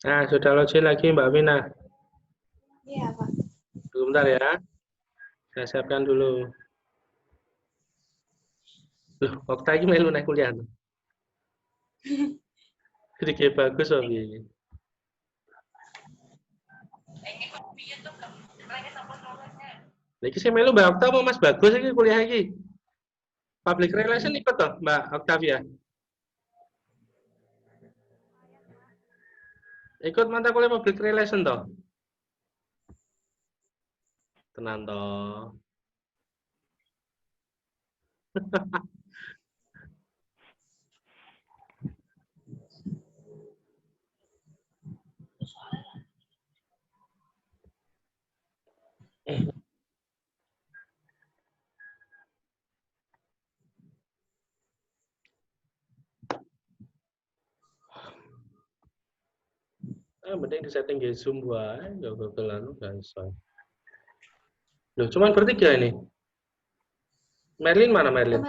Nah, sudah login lagi Mbak Vina. Iya, Pak. Sebentar ya. Saya siapkan dulu. Loh, waktu lagi melu naik kuliah tuh. Jadi kayak bagus loh ini. Lagi saya melu Mbak Okta mau Mas Bagus ini kuliah lagi. Public Relation ikut toh Mbak Octavia. Ikut mata kuliah Public Relation toh. Tenan toh. Mending disetting di Zoom wae, enggak gogelan enggak iso. Loh, cuman bertiga ini. Merlin mana Merlin?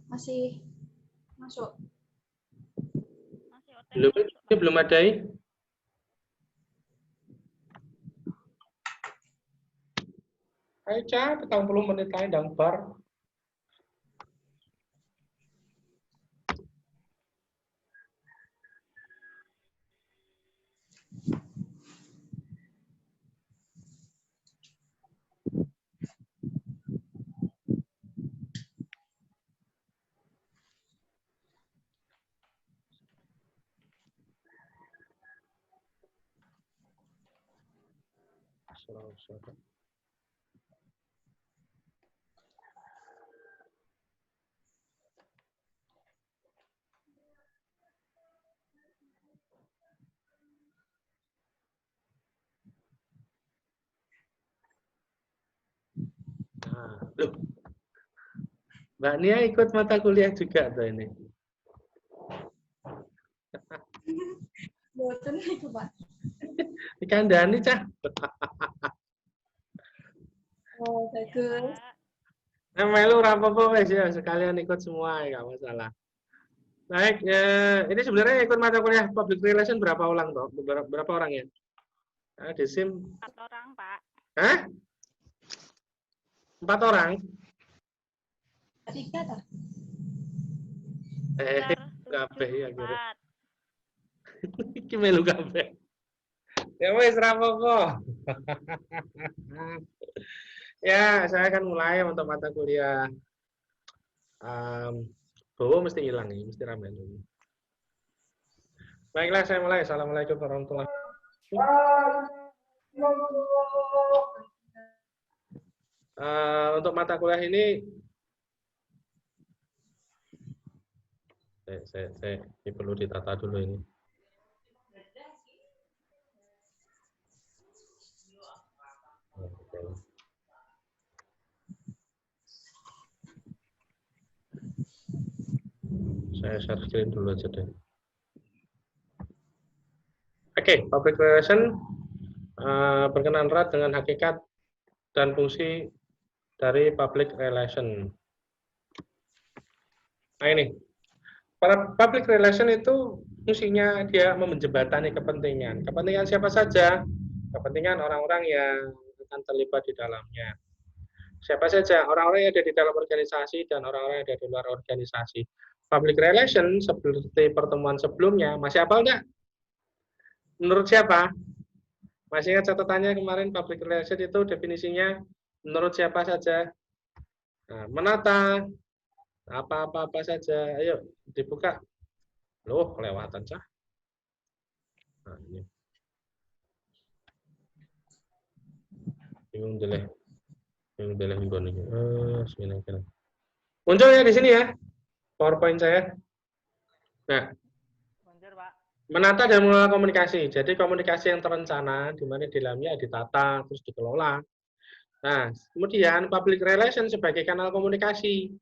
Masih masuk. Belum, ini belum ada ini. Ayo Ca, 40 menit lain dang bar. Nah, loh. Mbak Nia ikut mata kuliah juga tuh ini. Boten itu, Pak. Dikandani, Cah. Oh, bagus. Nah, melu rapopo wes ya, sekalian ikut semua ya, nggak masalah. Baik, ini sebenarnya ikut mata kuliah Public Relation berapa orang toh? Berapa orang ya? Di SIM 4 orang, Pak. Hah? 4 orang? 3 toh? Kabeh ya kira. 4. Iki melu kabeh. Ya wes rapopo. Ya, saya akan mulai untuk mata kuliah. Bowo mesti hilang nih, mesti ramai dulu. Baiklah, saya mulai. Assalamualaikum warahmatullahi wabarakatuh. Untuk mata kuliah ini, ini perlu ditata dulu ini. Saya share screen dulu aja deh. Oke, public relation berkenaan erat dengan hakikat dan fungsi dari public relation. Nah ini, para public relation itu fungsinya dia menjembatani kepentingan. Kepentingan siapa saja? Kepentingan orang-orang yang akan terlibat di dalamnya. Siapa saja? Orang-orang yang ada di dalam organisasi dan orang-orang yang ada di luar organisasi. Public relation seperti pertemuan sebelumnya, masih hafal enggak? Menurut siapa? Masih ingat catatannya kemarin public relation itu definisinya menurut siapa saja? Nah, menata apa-apa saja. Ayo dibuka. Loh, kelewatan cah. Nah, ini. Bingung deh. Bingung deh ini. Muncul ya di sini ya. PowerPoint saya. Nah, menata dan mengelola komunikasi. Jadi komunikasi yang terencana, di mana di dalamnya ditata, terus dikelola. Nah, kemudian public relation sebagai kanal komunikasi.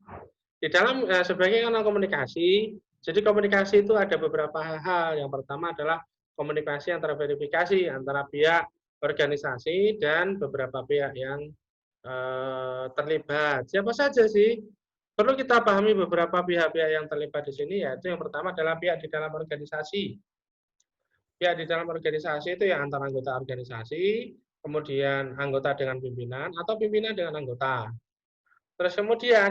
Di dalam sebagai kanal komunikasi, jadi komunikasi itu ada beberapa hal. Yang pertama adalah komunikasi antara verifikasi antara pihak organisasi dan beberapa pihak yang terlibat. Siapa saja sih? Perlu kita pahami beberapa pihak-pihak yang terlibat di sini, yaitu yang pertama adalah pihak di dalam organisasi. Ya, di dalam organisasi itu ya antara anggota organisasi, kemudian anggota dengan pimpinan, atau pimpinan dengan anggota. Terus kemudian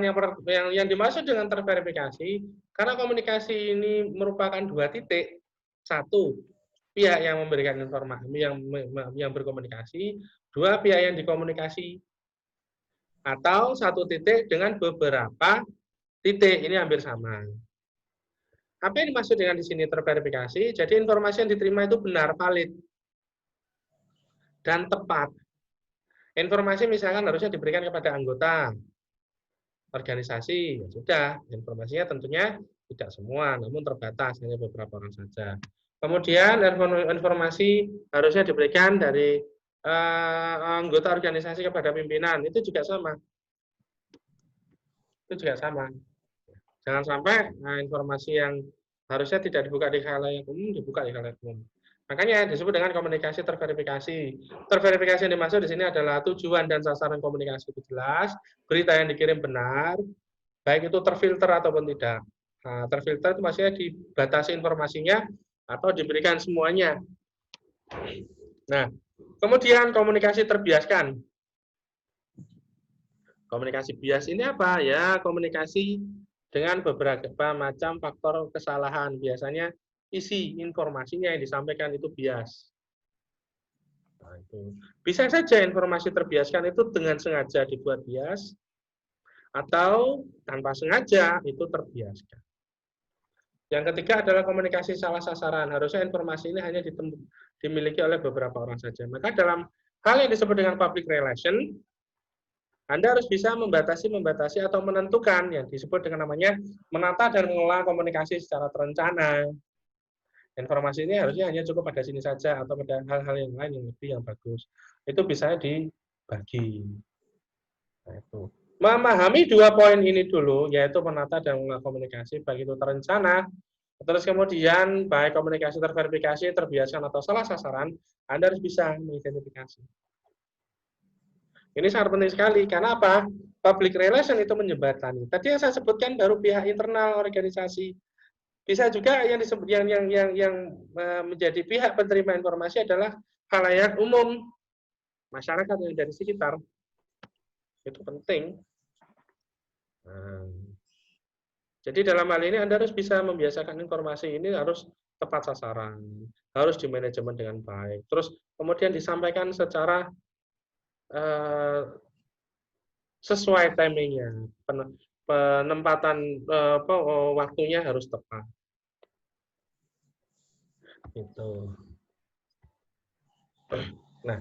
yang dimaksud dengan terverifikasi, karena komunikasi ini merupakan dua titik. Satu, pihak yang memberikan informasi, yang berkomunikasi. Dua, pihak yang dikomunikasi. Atau satu titik dengan beberapa titik, ini hampir sama. Apa yang dimaksud dengan di sini terverifikasi? Jadi informasi yang diterima itu benar, valid, dan tepat. Informasi misalkan harusnya diberikan kepada anggota organisasi, ya sudah, informasinya tentunya tidak semua, namun terbatas, hanya beberapa orang saja. Kemudian informasi harusnya diberikan dari anggota organisasi kepada pimpinan, itu juga sama. Itu juga sama. Jangan sampai informasi yang harusnya tidak dibuka di khalayak umum, dibuka di khalayak umum. Makanya disebut dengan komunikasi terverifikasi. Terverifikasi yang dimaksud di sini adalah tujuan dan sasaran komunikasi itu jelas, berita yang dikirim benar, baik itu terfilter ataupun tidak. Nah, terfilter itu maksudnya dibatasi informasinya atau diberikan semuanya. Nah, kemudian komunikasi terbiaskan. Komunikasi bias ini apa? Ya, komunikasi dengan beberapa macam faktor kesalahan. Biasanya isi informasinya yang disampaikan itu bias. Nah, itu. Bisa saja informasi terbiaskan itu dengan sengaja dibuat bias, atau tanpa sengaja itu terbiaskan. Yang ketiga adalah komunikasi salah sasaran. Harusnya informasi ini hanya dimiliki oleh beberapa orang saja. Maka dalam hal yang disebut dengan public relation, Anda harus bisa membatasi atau menentukan yang disebut dengan namanya menata dan mengelola komunikasi secara terencana. Informasi ini harusnya hanya cukup pada sini saja atau pada hal-hal yang lain yang lebih yang bagus. Itu bisa dibagi. Nah, itu. Memahami dua poin ini dulu, yaitu menata dan mengelola komunikasi, baik itu terencana, terus kemudian baik komunikasi terverifikasi, terbiaskan atau salah sasaran, Anda harus bisa mengidentifikasi. Ini sangat penting sekali, karena apa? Public relation itu menjembatani. Tadi yang saya sebutkan baru pihak internal organisasi. Bisa juga yang disebut yang menjadi pihak penerima informasi adalah khalayak umum, masyarakat yang dari sekitar. Itu penting. Nah, jadi dalam hal ini Anda harus bisa membiasakan informasi ini harus tepat sasaran, harus dimanajemen dengan baik. Terus kemudian disampaikan secara sesuai timingnya, penempatan waktunya harus tepat. Itu. Nah,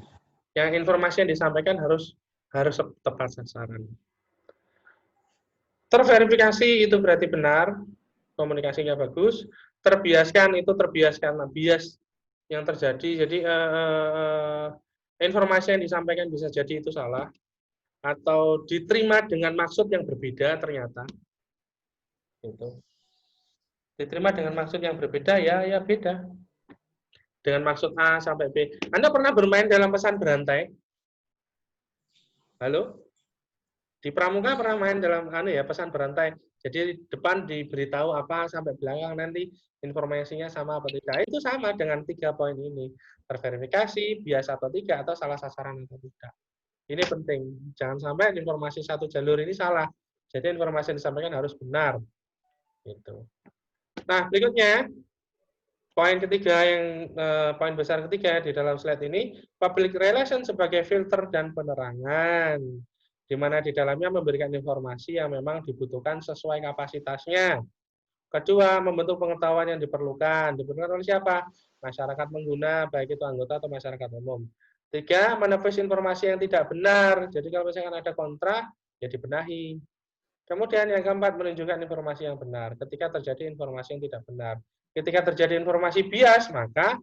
yang informasi yang disampaikan harus tepat sasaran. Terverifikasi itu berarti benar, komunikasinya bagus. Terbiaskan itu terbiaskan bias yang terjadi. Jadi informasi yang disampaikan bisa jadi itu salah atau diterima dengan maksud yang berbeda ternyata. Itu. Diterima dengan maksud yang berbeda ya beda. Dengan maksud A sampai B. Anda pernah bermain dalam pesan berantai? Halo? Di pramuka pernah main dalam pesan berantai. Jadi depan diberitahu apa sampai belakang nanti informasinya sama apa tidak. Itu sama dengan 3 poin ini. Terverifikasi, bias atau tidak, atau salah sasaran atau tidak. Ini penting. Jangan sampai informasi satu jalur ini salah. Jadi informasi yang disampaikan harus benar. Gitu. Nah, berikutnya poin ketiga poin besar ketiga di dalam slide ini, public relation sebagai filter dan penerangan, di mana di dalamnya memberikan informasi yang memang dibutuhkan sesuai kapasitasnya. Kedua, membentuk pengetahuan yang diperlukan. Diperlukan oleh siapa? Masyarakat pengguna, baik itu anggota atau masyarakat umum. Tiga, menepis informasi yang tidak benar. Jadi kalau misalkan ada kontra, ya dibenahi. Kemudian yang keempat, menunjukkan informasi yang benar. Ketika terjadi informasi yang tidak benar. Ketika terjadi informasi bias, maka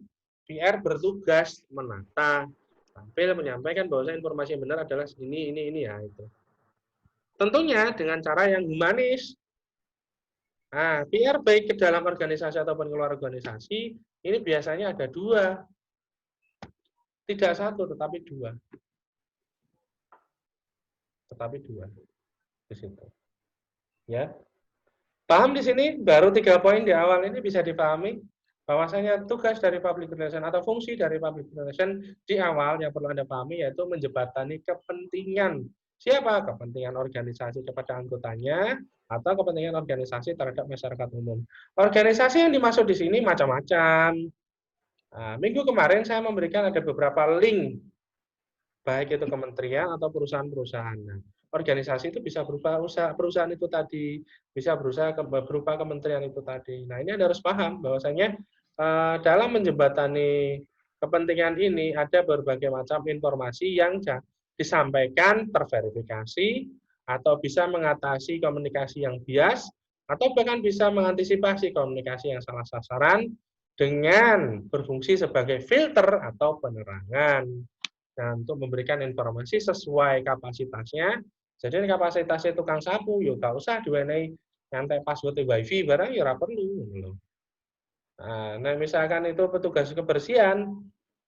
PR bertugas menata, tampil menyampaikan bahwa informasi yang benar adalah ini ya itu. Tentunya dengan cara yang humanis. Nah, PR baik ke dalam organisasi ataupun keluar organisasi, ini biasanya ada 2. Tidak 1, tetapi 2. Tetapi 2. Di situ. Ya. Paham di sini? Baru 3 poin di awal ini bisa dipahami. bahwasanya tugas dari public relation atau fungsi dari public relation di awal yang perlu Anda pahami yaitu menjembatani kepentingan siapa? Kepentingan organisasi kepada anggotanya atau kepentingan organisasi terhadap masyarakat umum. Organisasi yang dimaksud di sini macam-macam. Nah, minggu kemarin saya memberikan ada beberapa link, baik itu kementerian atau perusahaan-perusahaan. Nah, organisasi itu bisa berupa perusahaan itu tadi, bisa berupa kementerian itu tadi. Nah, ini Anda harus paham bahwasanya dalam menjembatani kepentingan ini ada berbagai macam informasi yang disampaikan terverifikasi atau bisa mengatasi komunikasi yang bias atau bahkan bisa mengantisipasi komunikasi yang salah sasaran dengan berfungsi sebagai filter atau penerangan. Nah, untuk memberikan informasi sesuai kapasitasnya. Jadi kapasitasnya tukang sapu, ya nggak usah diwenehi nyantai password wifi barang ya ora perlu. Nah, misalkan itu petugas kebersihan,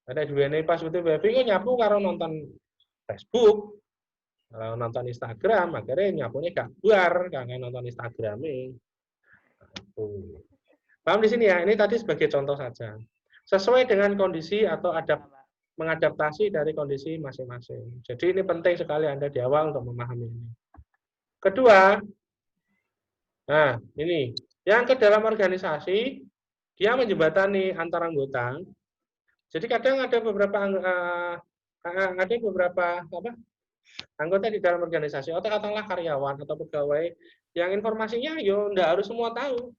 ada diwenehi password wifi kok nyapu karo nonton Facebook, kalau nonton Instagram, akhirnya nyapunya gak buar, kangen nonton Instagramnya. Paham di sini ya? Ini tadi sebagai contoh saja. Sesuai dengan kondisi atau mengadaptasi dari kondisi masing-masing. Jadi ini penting sekali Anda di awal untuk memahami ini. Kedua, nah ini, yang ke dalam organisasi, dia menjembatani antar anggota. Jadi kadang ada beberapa anggota di dalam organisasi, atau katakanlah karyawan atau pegawai, yang informasinya yo nggak harus semua tahu.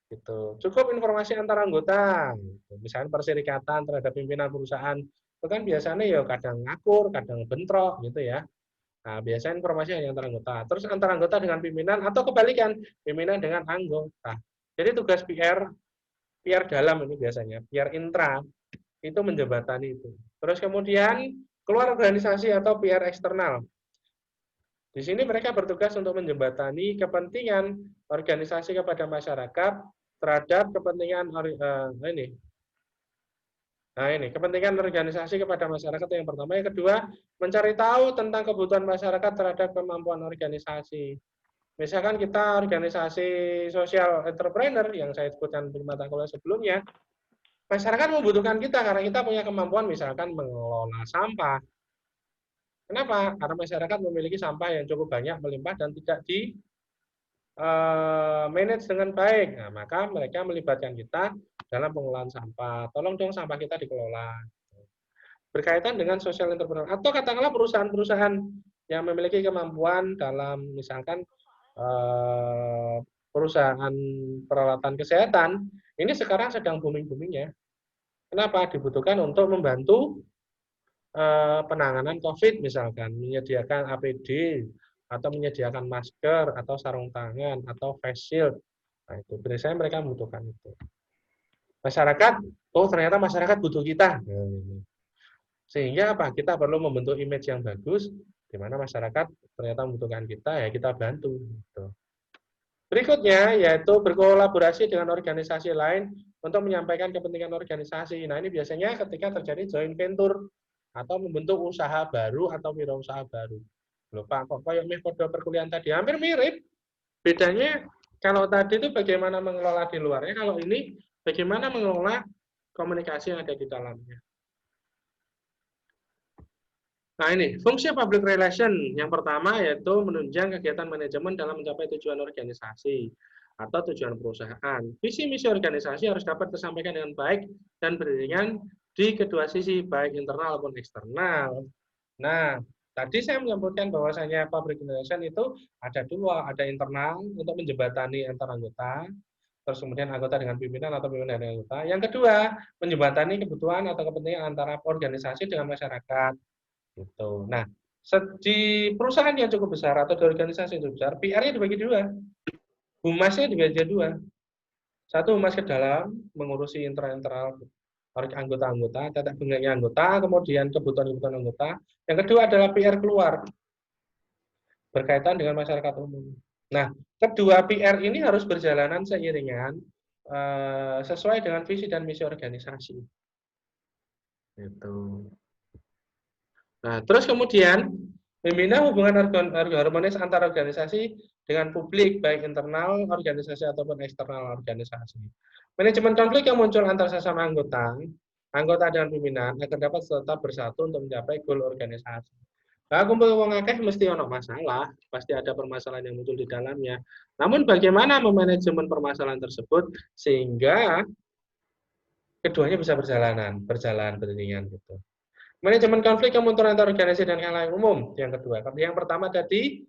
Gitu. Cukup informasi antar anggota, misalnya perserikatan terhadap pimpinan perusahaan, itu kan biasanya ya kadang ngakur, kadang bentrok gitu ya. Nah, biasanya informasi hanya antar anggota. Terus antar anggota dengan pimpinan atau kebalikan, pimpinan dengan anggota. Jadi tugas PR dalam ini biasanya, PR intra itu menjembatani itu. Terus kemudian keluar organisasi atau PR eksternal. Di sini mereka bertugas untuk menjembatani kepentingan organisasi kepada masyarakat terhadap kepentingan kepentingan organisasi kepada masyarakat yang pertama. Yang kedua, mencari tahu tentang kebutuhan masyarakat terhadap kemampuan organisasi. Misalkan kita organisasi social entrepreneur yang saya sebutkan di mata kuliah sebelumnya, masyarakat membutuhkan kita karena kita punya kemampuan misalkan mengelola sampah. Kenapa? Karena masyarakat memiliki sampah yang cukup banyak melimpah dan tidak di manage dengan baik. Nah, maka mereka melibatkan kita dalam pengelolaan sampah. Tolong dong sampah kita dikelola. Berkaitan dengan social entrepreneur atau katakanlah perusahaan-perusahaan yang memiliki kemampuan dalam misalkan perusahaan peralatan kesehatan, ini sekarang sedang booming-boomingnya. Kenapa? Dibutuhkan untuk membantu penanganan COVID misalkan, menyediakan APD, atau menyediakan masker, atau sarung tangan, atau face shield. Nah, itu biasanya mereka membutuhkan itu. Masyarakat, oh ternyata masyarakat butuh kita. Sehingga apa? Kita perlu membentuk image yang bagus, di mana masyarakat ternyata membutuhkan kita, ya kita bantu. Gitu. Berikutnya, yaitu berkolaborasi dengan organisasi lain untuk menyampaikan kepentingan organisasi. Nah, ini biasanya ketika terjadi joint venture, atau membentuk usaha baru atau wirausaha baru. Loh Pak, kok kayak metode perkuliahan tadi hampir mirip. Bedanya kalau tadi itu bagaimana mengelola di luarnya, kalau ini bagaimana mengelola komunikasi yang ada di dalamnya. Nah ini, fungsi public relation yang pertama yaitu menunjang kegiatan manajemen dalam mencapai tujuan organisasi atau tujuan perusahaan. Visi misi organisasi harus dapat tersampaikan dengan baik dan beriringan di kedua sisi, baik internal maupun eksternal. Nah, tadi saya menyebutkan bahwasanya public relation itu ada dua, ada internal untuk menjembatani antar anggota, terus kemudian anggota dengan pimpinan atau pimpinan dengan anggota. Yang kedua, menjembatani kebutuhan atau kepentingan antara organisasi dengan masyarakat. Gitu. Nah, di perusahaan yang cukup besar atau di organisasi yang cukup besar, PR-nya dibagi dua. Humasnya dibagi dua. Satu humas ke dalam, mengurusi internal anggota-anggota, tata bengeknya anggota, kemudian kebutuhan-kebutuhan anggota. Yang kedua adalah PR keluar, berkaitan dengan masyarakat umum. Nah, kedua PR ini harus berjalanan seiringan sesuai dengan visi dan misi organisasi. Gitu. Nah, terus kemudian membina hubungan harmonis antar organisasi dengan publik, baik internal organisasi ataupun eksternal organisasi. Manajemen konflik yang muncul antar sesama anggota dan pimpinan agar dapat tetap bersatu untuk mencapai goal organisasi. Nah, kumpul wong akeh mesti ono masalah, pasti ada permasalahan yang muncul di dalamnya. Namun bagaimana memanajemen permasalahan tersebut sehingga keduanya bisa berjalan beriringan gitu. Manajemen konflik yang muncul antar organisasi dan hal umum. Yang kedua, yang pertama tadi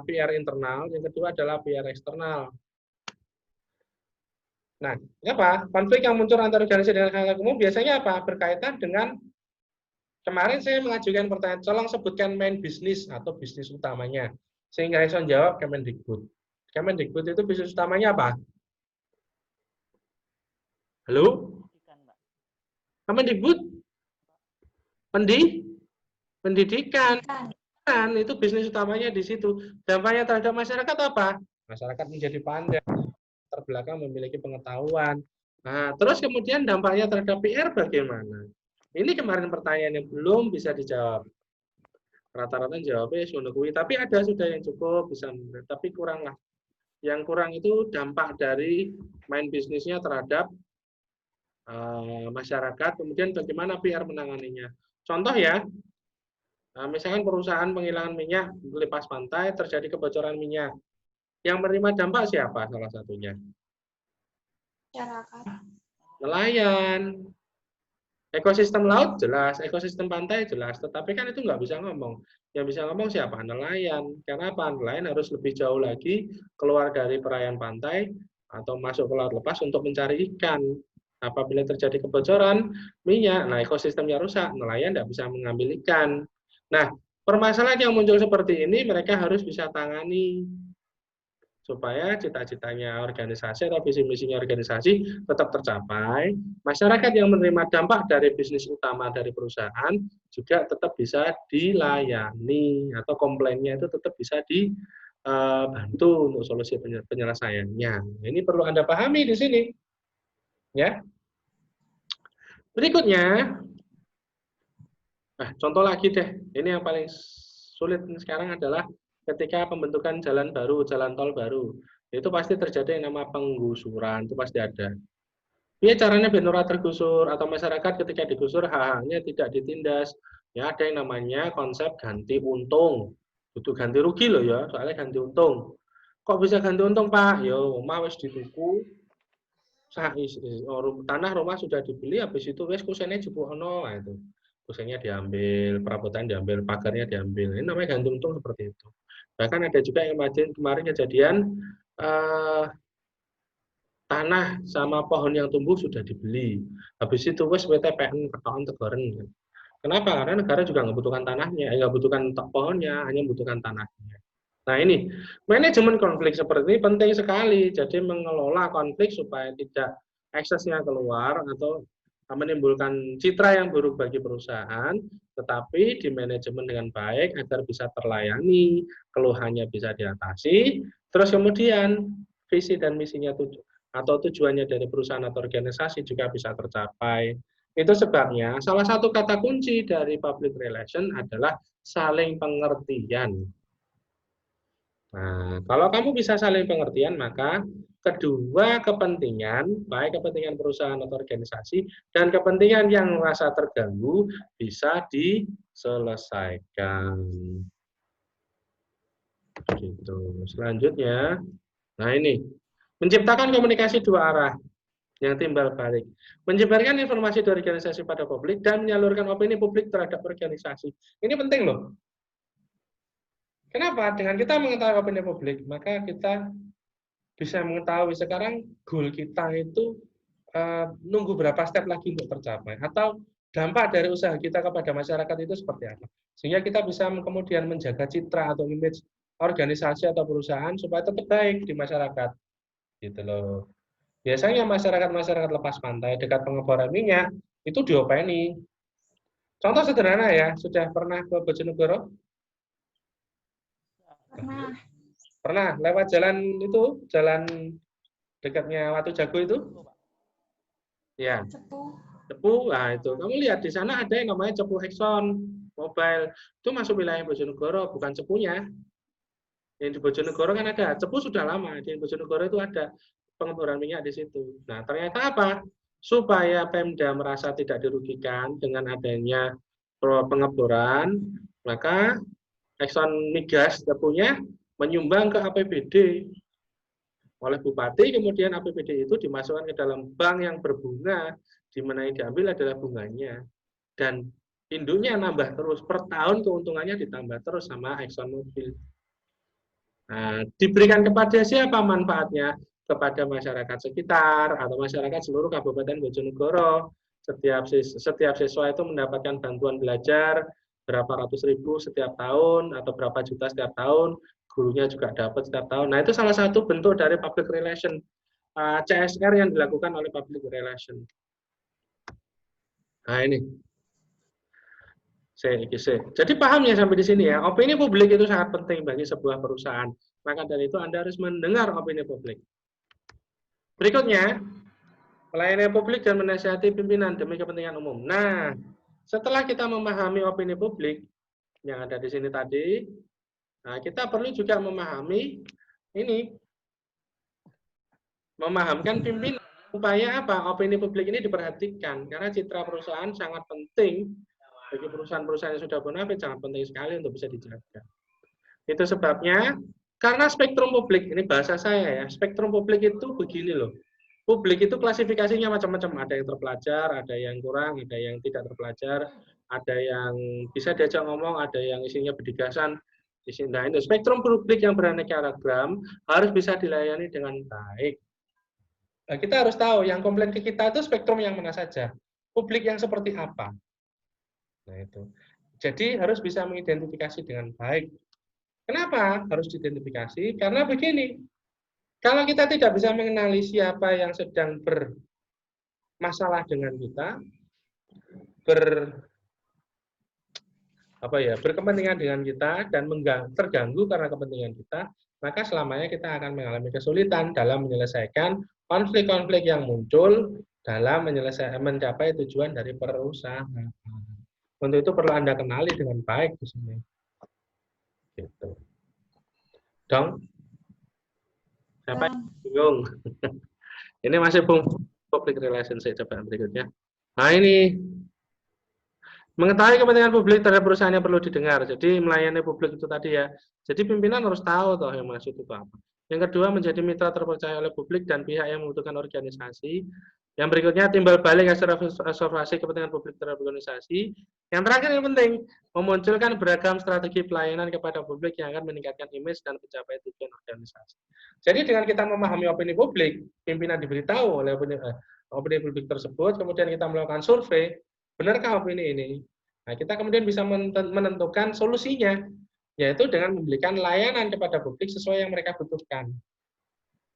PR internal, yang kedua adalah PR eksternal. Nah, apa? Konflik yang muncul antar organisasi dan hal umum biasanya apa? Berkaitan dengan kemarin saya mengajukan pertanyaan, tolong sebutkan main bisnis atau bisnis utamanya. Sehingga Reson jawab Kemendikbud. Kemendikbud itu bisnis utamanya apa? Halo? Kemendikbud? Pendidikan. Kan itu bisnis utamanya di situ. Dampaknya terhadap masyarakat apa? Masyarakat menjadi pandai, terbelakang memiliki pengetahuan. Nah, terus kemudian dampaknya terhadap PR bagaimana? Ini kemarin pertanyaan yang belum bisa dijawab. Rata-rata jawabnya sudah kui, tapi ada sudah yang cukup bisa, tapi kurang lah. Yang kurang itu dampak dari main bisnisnya terhadap masyarakat. Kemudian bagaimana PR menanganinya? Contoh ya, misalkan perusahaan penghilangan minyak lepas pantai terjadi kebocoran minyak. Yang menerima dampak siapa salah satunya? Masyarakat. Nelayan. Ekosistem laut jelas, ekosistem pantai jelas, tetapi kan itu nggak bisa ngomong. Yang bisa ngomong siapa? Nelayan. Karena apa? Nelayan harus lebih jauh lagi keluar dari perairan pantai atau masuk ke laut lepas untuk mencari ikan. Apabila terjadi kebocoran minyak, nah ekosistemnya rusak, nelayan tidak bisa mengambil ikan. Nah, permasalahan yang muncul seperti ini mereka harus bisa tangani supaya cita-citanya organisasi atau visi misinya organisasi tetap tercapai. Masyarakat yang menerima dampak dari bisnis utama dari perusahaan juga tetap bisa dilayani atau komplainnya itu tetap bisa dibantu untuk solusi penyelesaiannya. Ini perlu Anda pahami di sini. Ya. Berikutnya, nah, contoh lagi deh. Ini yang paling sulit sekarang adalah ketika pembentukan jalan baru, jalan tol baru. Itu pasti terjadi yang nama penggusuran, itu pasti ada. Ya caranya biar ora tergusur atau masyarakat ketika digusur hak-haknya tidak ditindas. Ya ada yang namanya konsep ganti untung. Itu ganti rugi loh ya, soalnya ganti untung. Kok bisa ganti untung, Pak? Yo, omah wis dituku. Tanah rumah sudah dibeli, habis itu wis kusennya jebukno, nah itu. Kusennya diambil, perabotan diambil, pagarnya diambil. Ini namanya ganti untung seperti itu. Bahkan ada juga yang kemarin kejadian tanah sama pohon yang tumbuh sudah dibeli. Habis itu wis WTPN ketahuan tegoren. Kenapa? Karena negara juga nggak butuhkan tanahnya, nggak butuhkan pohonnya, hanya membutuhkan tanahnya. Nah ini, manajemen konflik seperti ini penting sekali. Jadi mengelola konflik supaya tidak eksesnya keluar atau menimbulkan citra yang buruk bagi perusahaan, tetapi di manajemen dengan baik agar bisa terlayani, keluhannya bisa diatasi, terus kemudian visi dan misinya atau tujuannya dari perusahaan atau organisasi juga bisa tercapai. Itu sebabnya salah satu kata kunci dari public relation adalah saling pengertian. Nah, kalau kamu bisa saling pengertian, maka kedua kepentingan, baik kepentingan perusahaan atau organisasi, dan kepentingan yang merasa terganggu, bisa diselesaikan. Gitu. Selanjutnya, nah ini, menciptakan komunikasi dua arah yang timbal balik. Menyebarkan informasi dari organisasi pada publik dan menyalurkan opini publik terhadap organisasi. Ini penting loh. Kenapa? Dengan kita mengetahui opini publik, maka kita bisa mengetahui sekarang goal kita itu nunggu berapa step lagi untuk tercapai, atau dampak dari usaha kita kepada masyarakat itu seperti apa. Sehingga kita bisa kemudian menjaga citra atau image organisasi atau perusahaan supaya tetap baik di masyarakat. Gitu loh. Biasanya masyarakat lepas pantai dekat pengeboran minyak itu diopeni. Contoh sederhana ya, sudah pernah ke Bojonegoro? Pernah lewat jalan itu, jalan dekatnya Watu Jago itu? Ya. Cepu, nah itu. Kamu lihat di sana ada yang namanya Cepu Exxon Mobile. Itu masuk wilayah Bojonegoro, bukan cepunya. Yang di Bojonegoro kan ada. Cepu sudah lama, di Bojonegoro itu ada. pengeboran minyak di situ. Nah, ternyata apa? Supaya Pemda merasa tidak dirugikan dengan adanya pengeboran, maka Exxon Migas punya menyumbang ke APBD oleh bupati, kemudian APBD itu dimasukkan ke dalam bank yang berbunga, di mana yang diambil adalah bunganya. Dan induknya nambah terus, per tahun keuntungannya ditambah terus sama ExxonMobil. Nah, diberikan kepada siapa manfaatnya? Kepada masyarakat sekitar atau masyarakat seluruh Kabupaten Bojonegoro. Setiap siswa itu mendapatkan bantuan belajar berapa ratus ribu setiap tahun atau berapa juta setiap tahun, gurunya juga dapat setiap tahun. Nah, itu salah satu bentuk dari public relation, CSR yang dilakukan oleh public relation. Nah, ini. Jadi paham ya sampai di sini ya, opini publik itu sangat penting bagi sebuah perusahaan. Maka dari itu Anda harus mendengar opini publik. Berikutnya, melayani publik dan menasihati pimpinan demi kepentingan umum. Nah, setelah kita memahami opini publik yang ada di sini tadi, nah kita perlu juga memahami ini, memahamkan pimpinan supaya apa? Opini publik ini diperhatikan karena citra perusahaan sangat penting. Bagi perusahaan-perusahaan yang sudah bonafit sangat penting sekali untuk bisa dijaga. Itu sebabnya, karena spektrum publik, ini bahasa saya ya, spektrum publik itu begini loh. Publik itu klasifikasinya macam-macam, ada yang terpelajar, ada yang kurang, ada yang tidak terpelajar, ada yang bisa diajak ngomong, ada yang isinya berdigasan. Nah, ini spektrum publik yang beraneka ragam harus bisa dilayani dengan baik. Nah, kita harus tahu yang komplain ke kita itu spektrum yang mana saja, publik yang seperti apa. Nah, itu. Jadi harus bisa mengidentifikasi dengan baik. Kenapa harus diidentifikasi? Karena begini, kalau kita tidak bisa mengenali siapa yang sedang bermasalah dengan kita, berkepentingan dengan kita dan terganggu karena kepentingan kita, maka selamanya kita akan mengalami kesulitan dalam menyelesaikan konflik-konflik yang muncul dalam mencapai tujuan dari perusahaan. Untuk itu perlu Anda kenali dengan baik di sini. Gitu. Dong? Sampai bingung. Ini masih public relationship, coba berikutnya. Nah, ini mengetahui kepentingan publik terhadap perusahaan yang perlu didengar. Jadi melayani publik itu tadi ya. Jadi pimpinan harus tahu toh yang maksud itu apa. Yang kedua, menjadi mitra terpercaya oleh publik dan pihak yang membutuhkan organisasi. Yang berikutnya, timbal balik hasil observasi kepentingan publik terhadap organisasi. Yang terakhir yang penting, memunculkan beragam strategi pelayanan kepada publik yang akan meningkatkan image dan mencapai tujuan organisasi. Jadi dengan kita memahami opini publik, pimpinan diberitahu oleh opini publik tersebut, kemudian kita melakukan survei, benarkah opini ini? Nah, kita kemudian bisa menentukan solusinya, yaitu dengan memberikan layanan kepada publik sesuai yang mereka butuhkan.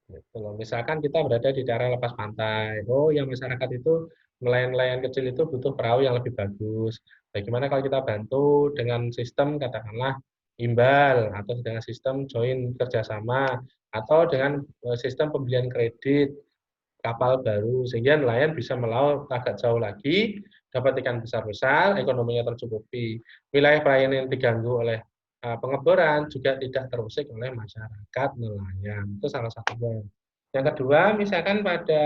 Gitu. Misalkan kita berada di daerah lepas pantai, yang masyarakat itu nelayan-nelayan kecil itu butuh perahu yang lebih bagus. Bagaimana kalau kita bantu dengan sistem katakanlah imbal atau dengan sistem join kerjasama atau dengan sistem pembelian kredit kapal baru sehingga nelayan bisa melaut agak jauh lagi, dapat ikan besar-besar, ekonominya tercukupi. Wilayah pelayanan yang diganggu oleh pengeboran juga tidak terusik oleh masyarakat nelayan. Itu salah satunya. Yang kedua, misalkan pada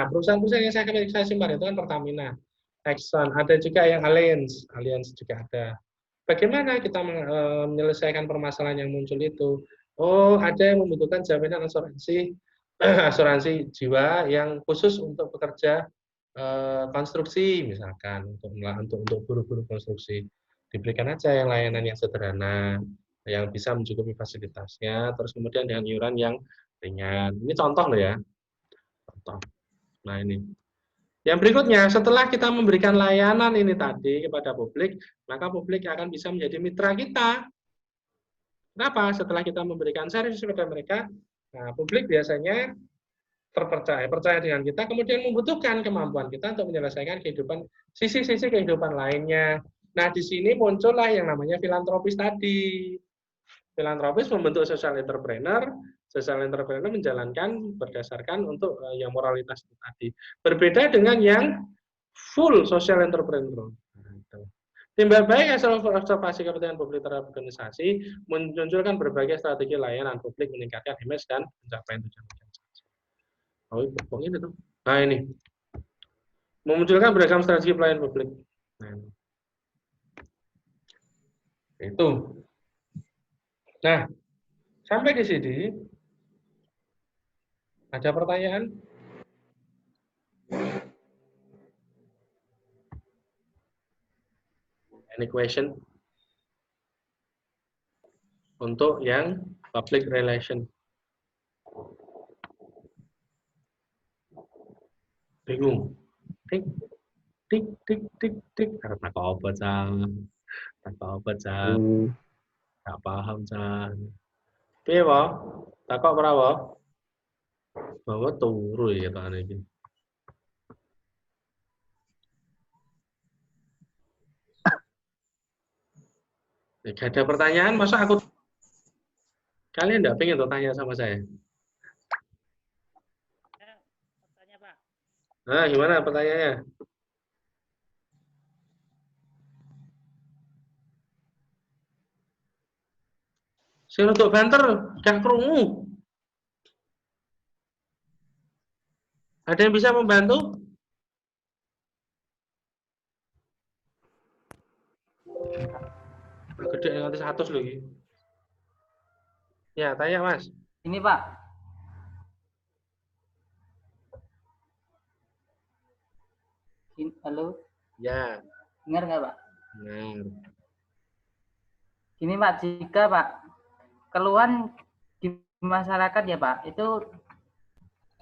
perusahaan-perusahaan yang saya simpan itu kan Pertamina, Exxon, ada juga yang Allianz juga ada. Bagaimana kita menyelesaikan permasalahan yang muncul itu? Ada yang membutuhkan jaminan asuransi jiwa yang khusus untuk pekerja konstruksi, misalkan untuk buruh-buruh konstruksi. Diberikan aja yang layanan yang sederhana, yang bisa mencukupi fasilitasnya, terus kemudian dengan iuran yang ringan. Ini contoh loh ya. Contoh. Nah ini. Yang berikutnya, setelah kita memberikan layanan ini tadi kepada publik, maka publik akan bisa menjadi mitra kita. Kenapa? Setelah kita memberikan servis kepada mereka, publik biasanya percaya dengan kita, kemudian membutuhkan kemampuan kita untuk menyelesaikan sisi-sisi kehidupan lainnya. Nah, di sini muncullah yang namanya filantropis tadi. Filantropis membentuk social entrepreneur menjalankan berdasarkan untuk yang moralitas tadi. Berbeda dengan yang full social entrepreneur. Timbal balik hasil observasi kepentingan publik terhadap organisasi, memunculkan berbagai strategi layanan publik, meningkatkan image dan pencapaian tujuan organisasi. Oh, ini tuh. Nah, ini. Memunculkan beragam strategi pelayanan publik. Nah, itu. Nah, sampai di sini, ada pertanyaan? Any question? Untuk yang public relation. Bingung? Tik, tik, tik, tik, tik. Karena apa, Cang? Apa, Cang? Gak paham, Cang. Piye, Pak? Takok berapa? Bahwa turu ya, Pak. Ini. Gak ada pertanyaan, masa aku... Kalian enggak pengen tuh tanya sama saya? Tanya, Pak. Nah, gimana pertanyaannya? Sing untuk banter, gak krungu. Ada yang bisa membantu? Gede nanti 100 lagi. Ya, tanya Mas. Ini Pak. Halo. Ya. Dengar nggak Pak? Benar. Gini Pak, jika Pak keluhan di masyarakat ya Pak, itu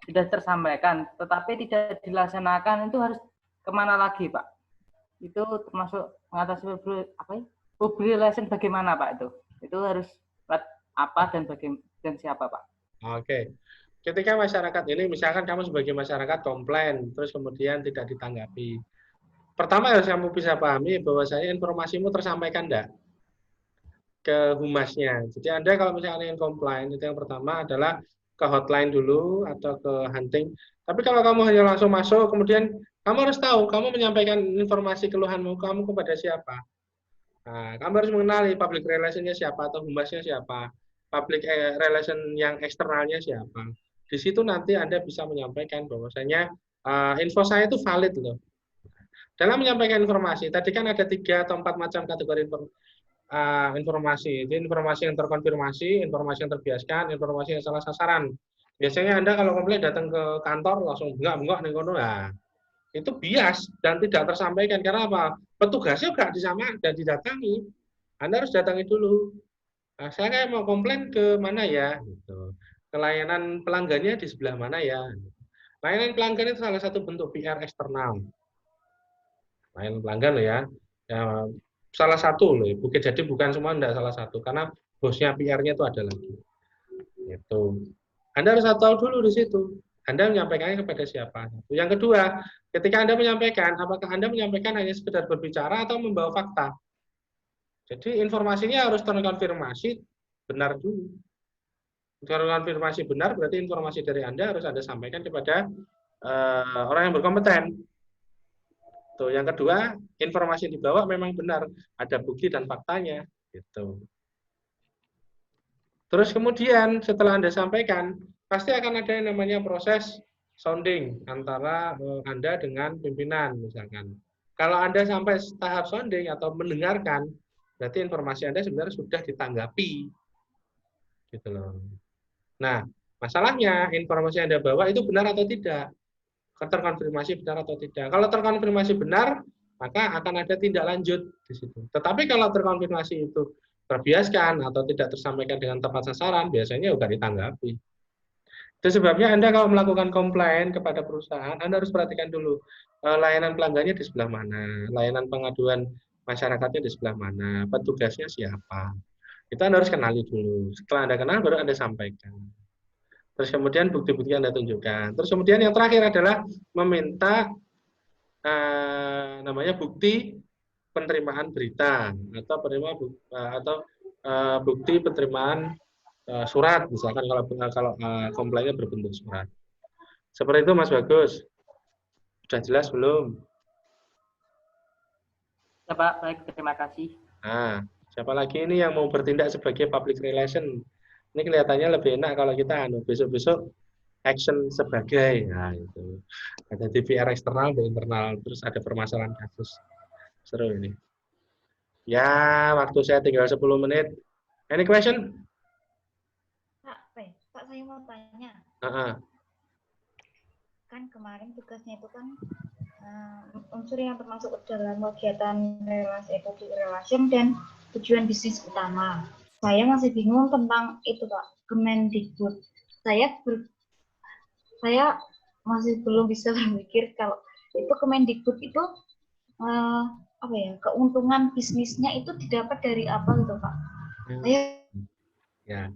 sudah tersampaikan, tetapi tidak dilaksanakan, itu harus kemana lagi Pak? Itu termasuk mengatasi public relation bagaimana Pak itu? Itu harus apa dan siapa Pak? Oke. Ketika masyarakat ini, misalkan kamu sebagai masyarakat komplain, terus kemudian tidak ditanggapi. Pertama harus kamu bisa pahami bahwasanya informasimu tersampaikan enggak ke humasnya. Jadi Anda kalau misalnya ingin komplain, itu yang pertama adalah ke hotline dulu atau ke hunting. Tapi kalau kamu hanya langsung masuk, kemudian kamu harus tahu, kamu menyampaikan informasi keluhanmu kamu kepada siapa. Nah, kamu harus mengenali public relation-nya siapa atau humasnya siapa, public relation yang eksternalnya siapa. Di situ nanti Anda bisa menyampaikan bahwasanya info saya itu valid loh. Dalam menyampaikan informasi, tadi kan ada 3 atau 4 macam kategori informasi. Jadi informasi yang terkonfirmasi, informasi yang terbiaskan, informasi yang salah sasaran. Biasanya Anda kalau komplain datang ke kantor langsung enggak nih kono. Nah, itu bias dan tidak tersampaikan karena apa? Petugasnya enggak dan didatangi. Anda harus datangi dulu. Nah, saya kayak mau komplain ke mana ya? Gitu. Ke layanan pelanggannya di sebelah mana ya? Layanan pelanggan itu salah satu bentuk PR eksternal. Layanan pelanggan loh ya. Salah satu loh, jadi bukan semua, enggak salah satu, karena bosnya PR-nya itu ada lagi. Itu. Anda harus tahu dulu di situ. Anda menyampaikannya kepada siapa. Yang kedua, ketika Anda menyampaikan, apakah Anda menyampaikan hanya sekedar berbicara atau membawa fakta? Jadi informasinya harus terkonfirmasi benar dulu. Terkonfirmasi benar berarti informasi dari Anda harus Anda sampaikan kepada orang yang berkompeten. Tuh, yang kedua, informasi yang dibawa memang benar, ada bukti dan faktanya, gitu. Terus kemudian setelah Anda sampaikan, pasti akan ada yang namanya proses sounding antara Anda dengan pimpinan, misalkan. Kalau Anda sampai tahap sounding atau mendengarkan, berarti informasi Anda sebenarnya sudah ditanggapi, gitu loh. Nah, masalahnya informasi yang Anda bawa itu benar atau tidak? Terkonfirmasi benar atau tidak. Kalau terkonfirmasi benar, maka akan ada tindak lanjut di situ. Tetapi kalau terkonfirmasi itu terbiaskan atau tidak tersampaikan dengan tepat sasaran, biasanya juga ditanggapi. Itu sebabnya Anda kalau melakukan komplain kepada perusahaan, Anda harus perhatikan dulu layanan pelanggannya di sebelah mana, layanan pengaduan masyarakatnya di sebelah mana, petugasnya siapa. Itu Anda harus kenali dulu. Setelah Anda kenal, baru Anda sampaikan. Terus kemudian bukti-bukti yang Anda tunjukkan. Terus kemudian yang terakhir adalah meminta namanya bukti penerimaan berita atau bukti penerimaan surat, misalkan kalau komplainnya berbentuk surat. Seperti itu Mas Bagus. Sudah jelas belum? Pak, baik, terima kasih. Nah, siapa lagi ini yang mau bertindak sebagai public relation? Ini kelihatannya lebih enak kalau kita besok-besok action sebagai, nah itu. Ada DPR eksternal dan internal, terus ada permasalahan kasus. Seru ini. Ya, waktu saya tinggal 10 menit. Any question? Pak, saya mau tanya. Kan kemarin tugasnya itu kan unsur yang termasuk dalam kegiatan relasi public relation dan tujuan bisnis utama. Saya masih bingung tentang itu, Pak, Kemendikbud. Saya masih belum bisa berpikir kalau itu Kemendikbud itu keuntungan bisnisnya itu didapat dari apa gitu, Pak? Ya,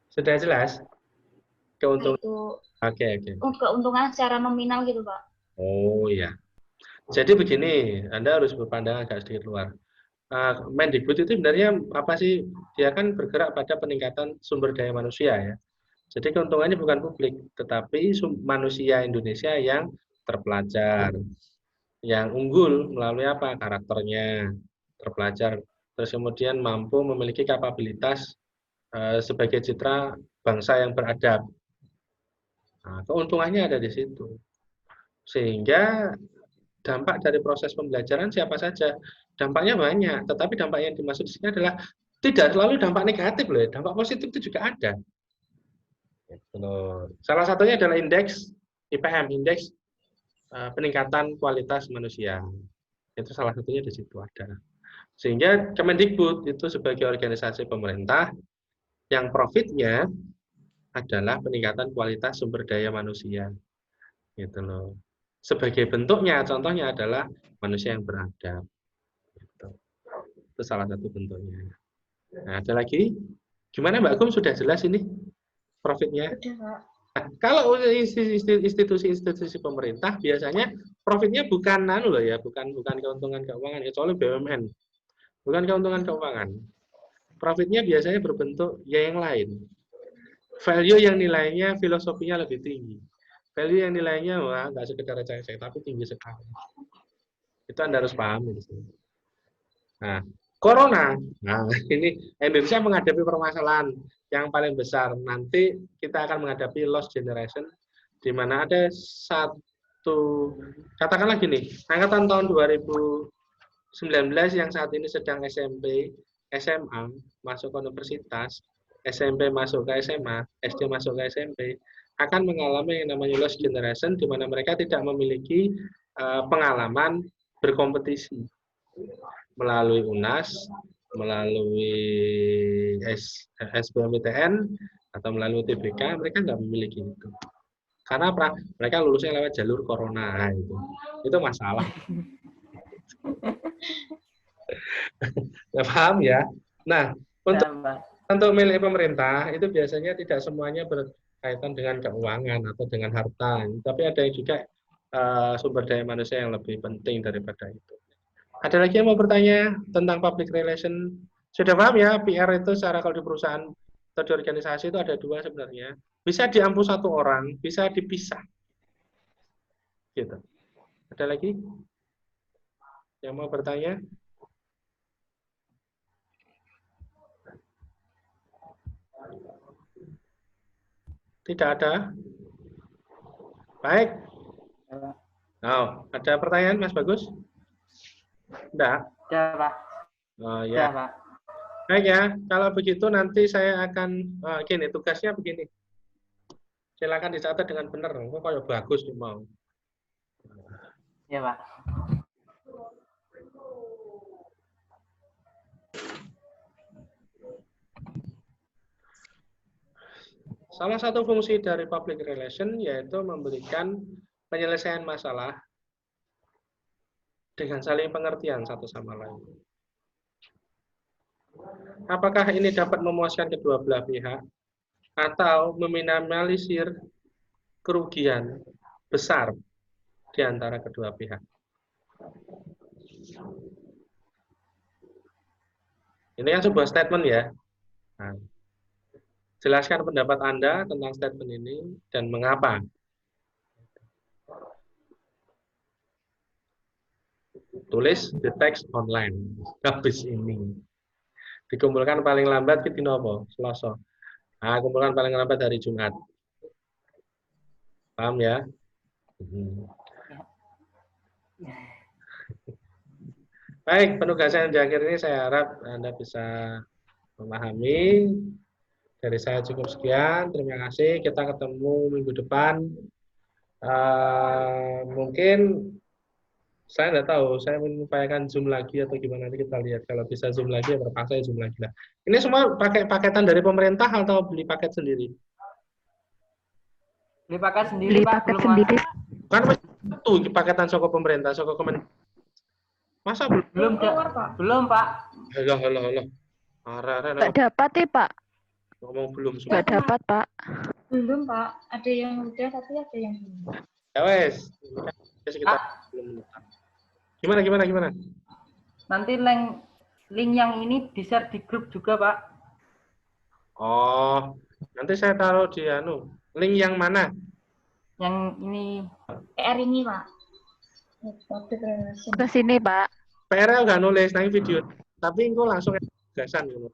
sudah jelas keuntungan. Itu Oke. keuntungan secara nominal gitu, Pak. Oh ya. Jadi begini, Anda harus berpandangan agak sedikit luar. Mendikbud itu sebenarnya apa sih? Dia kan bergerak pada peningkatan sumber daya manusia ya. Jadi keuntungannya bukan publik, tetapi manusia Indonesia yang terpelajar, yang unggul melalui apa? Karakternya terpelajar, terus kemudian mampu memiliki kapabilitas sebagai citra bangsa yang beradab. Nah, keuntungannya ada di situ. Sehingga dampak dari proses pembelajaran siapa saja, dampaknya banyak, tetapi dampak yang dimaksud di sini adalah tidak selalu dampak negatif loh, dampak positif itu juga ada. Salah satunya adalah indeks IPM, indeks peningkatan kualitas manusia. Itu salah satunya di situ ada. Sehingga Kemendikbud itu sebagai organisasi pemerintah yang profitnya adalah peningkatan kualitas sumber daya manusia. Gitu loh. Sebagai bentuknya, contohnya adalah manusia yang beradab. Gitu. Itu salah satu bentuknya. Nah, ada lagi? Gimana Mbak Gum, sudah jelas ini profitnya? Sudah, Nah, kalau institusi-institusi pemerintah biasanya profitnya bukan bukan keuntungan keuangan, kecuali BUMN. Bukan keuntungan keuangan. Profitnya biasanya berbentuk yang lain. Value yang nilainya filosofinya lebih tinggi. Value yang nilainya nggak sekedar receh-receh, tapi tinggi sekali. Itu Anda harus paham. Nah, Corona. Nah, ini Indonesia menghadapi permasalahan yang paling besar. Nanti kita akan menghadapi lost generation, di mana ada satu, katakanlah gini, angkatan tahun 2019 yang saat ini sedang SMP, SMA, masuk ke universitas, SMP masuk ke SMA, SD masuk ke SMP, akan mengalami yang namanya lost generation, di mana mereka tidak memiliki pengalaman berkompetisi melalui UNAS, melalui SBMPTN, atau melalui UTBK, mereka nggak memiliki itu. Karena mereka lulusnya lewat jalur corona, itu masalah. Ya, paham ya? Nah, untuk milik pemerintah, itu biasanya tidak semuanya berkaitan dengan keuangan atau dengan harta, tapi ada yang juga sumber daya manusia yang lebih penting daripada itu. Ada lagi yang mau bertanya tentang public relation? Sudah paham ya, PR itu secara kalau di perusahaan atau di organisasi itu ada dua sebenarnya. Bisa diampu satu orang, bisa dipisah. Gitu. Ada lagi yang mau bertanya? Tidak ada? Baik. Nah, ada pertanyaan Mas Bagus? Enggak? Ya, Pak. Oh ya. Pak. Baik ya, kalau begitu nanti saya akan gini, tugasnya begini. Silakan dicatat dengan benar. Kok kayak bagus nih mau. Ya, Pak. Salah satu fungsi dari public relation yaitu memberikan penyelesaian masalah dengan saling pengertian satu sama lain. Apakah ini dapat memuaskan kedua belah pihak atau meminimalisir kerugian besar di antara kedua pihak? Ini kan sebuah statement ya. Nah, jelaskan pendapat Anda tentang statement ini dan mengapa. Tulis di teks online. Habis ini. Dikumpulkan paling lambat ke dino apa? Selasa. Nah, kumpulkan paling lambat hari Jumat. Paham ya? Baik, penugasan di akhir ini saya harap Anda bisa memahami. Dari saya cukup sekian. Terima kasih. Kita ketemu minggu depan. Mungkin saya nggak tahu. Saya mengupayakan Zoom lagi atau gimana, nanti kita lihat. Kalau bisa Zoom lagi, ya terpaksa Zoom lagi lah. Ini semua pakai paketan dari pemerintah atau beli paket sendiri? Beli paket sendiri, Pak. Belum sendiri. Kan itu paketan soko pemerintah, soko Kemen. Masa belum? Belum, Pak. Halo. Nggak dapat ya, Pak. Ngomong belum semua. Nggak dapat, Pak. Belum, Pak. Ada yang udah, tapi ada yang belum. Ya wes. Kita belum. Gimana? Nanti link yang ini di-share di grup juga, Pak. Oh, nanti saya taruh di link yang mana? Yang ini. PR ini, Pak. Public relation. Ke sini, Pak. PR nggak nulis nang video, tapi engko langsung penugasan gitu.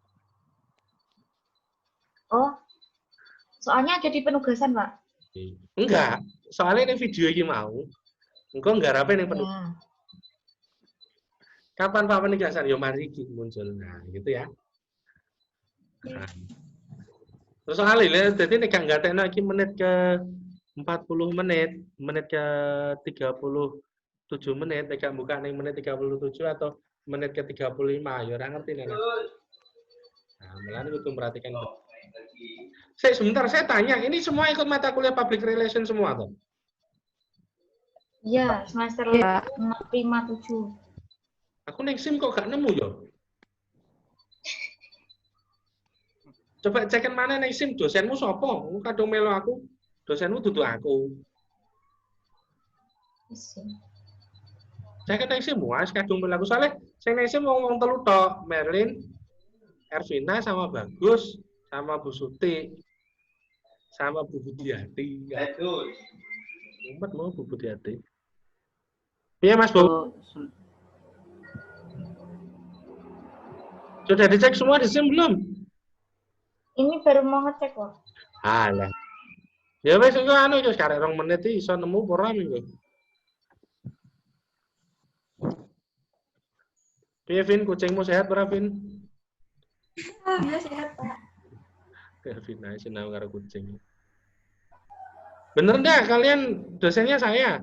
Oh, soalnya ada di penugasan, Pak. Enggak, soalnya ini video ini mau. Engko nggarap ning penugasan. Ya. Kapan Pak penugasan? Yo mari iki muncul. Nah, gitu ya. Nah. Terus soalnya jadi nek enggak tekno iki menit ke 40 menit ke 37 menit, nek buka ning menit 37 atau menit ke 35, ya ora ngerti nek. Nah, mulane kudu perhatikan. Sebentar, saya tanya, ini semua ikut mata kuliah public relation semua toh? Iya, semester 5-7. Aku ning SIM kok gak nemu yo. Coba ceken mana ning SIM, dosenmu sapa? Aku kadung melu aku. Dosenmu dudu aku. Ceken ning SIM wis kadung melu aku. Soale sing ning SIM wong telu tok, Merlin, Ervina sama Bagus, sama Bu Suti, sama Bu Budiati. Aduh. Umat mau Bu Budiati. Iya Mas Bu. Sudah dicek semua di SIM belum? Ini baru mau ngecek kok. Alah. Ya wis engko yo karek 2 menit iki iso nemu ora minggu. Piye Vin, kucingmu sehat ora Vin? Alhamdulillah sehat, Pak. Ya Vin ae senang karo kucing. Bener enggak kalian dosennya saya?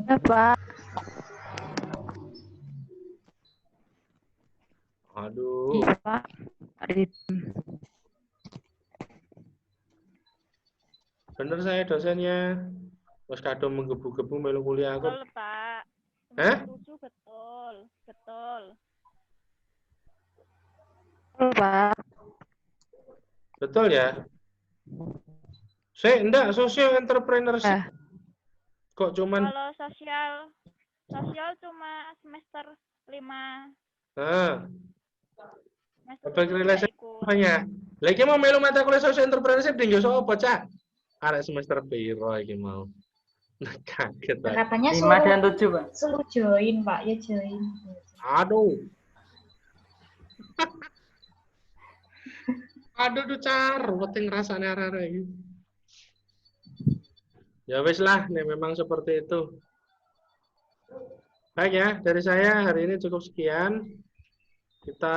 Ya, Pak. Aduh. Iya, Pak. Bener saya dosennya. Wes kadung menggebu-gebu melu kuliah aku. Betul, Pak. Hah? Setuju, betul. Betul. Betul, Pak. Betul ya? Saya enggak social entrepreneurship. Kok cuman Kalau sosial cuma semester 5. nah, Semester public 7 relation nggak ikut. apanya? Lagi mau melu mata kuliah social entrepreneurship dinggo sapa, Cak? Arek semester piro iki mau? Nah, kaget aku. Katanya 5 dan 7, Pak. suruh join, Pak. Ya join. Aduh. Aduh tuh car, weting rasane arek-arek iki. Ya wis lah, nih memang seperti itu. Baik ya, dari saya hari ini cukup sekian. Kita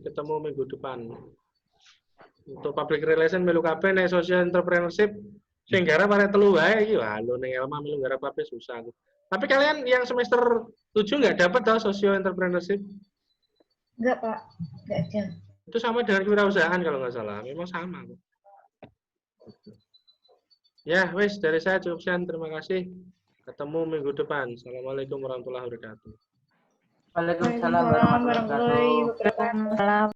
ketemu minggu depan. Untuk public relation melu kabeh nek social entrepreneurship sing garap arek telu wae iki wah lho ning Elma melu garap kabeh susah. Tapi kalian yang semester 7 nggak dapat tau social entrepreneurship? Enggak, Pak. Enggak ada. Itu sama dengan kewirausahaan kalau nggak salah. Memang sama. Ya, wes dari saya cukup sekian. Terima kasih. Ketemu minggu depan. Assalamualaikum warahmatullahi wabarakatuh. Waalaikumsalam warahmatullahi wabarakatuh. Waalaikumsalam warahmatullahi wabarakatuh. Salam.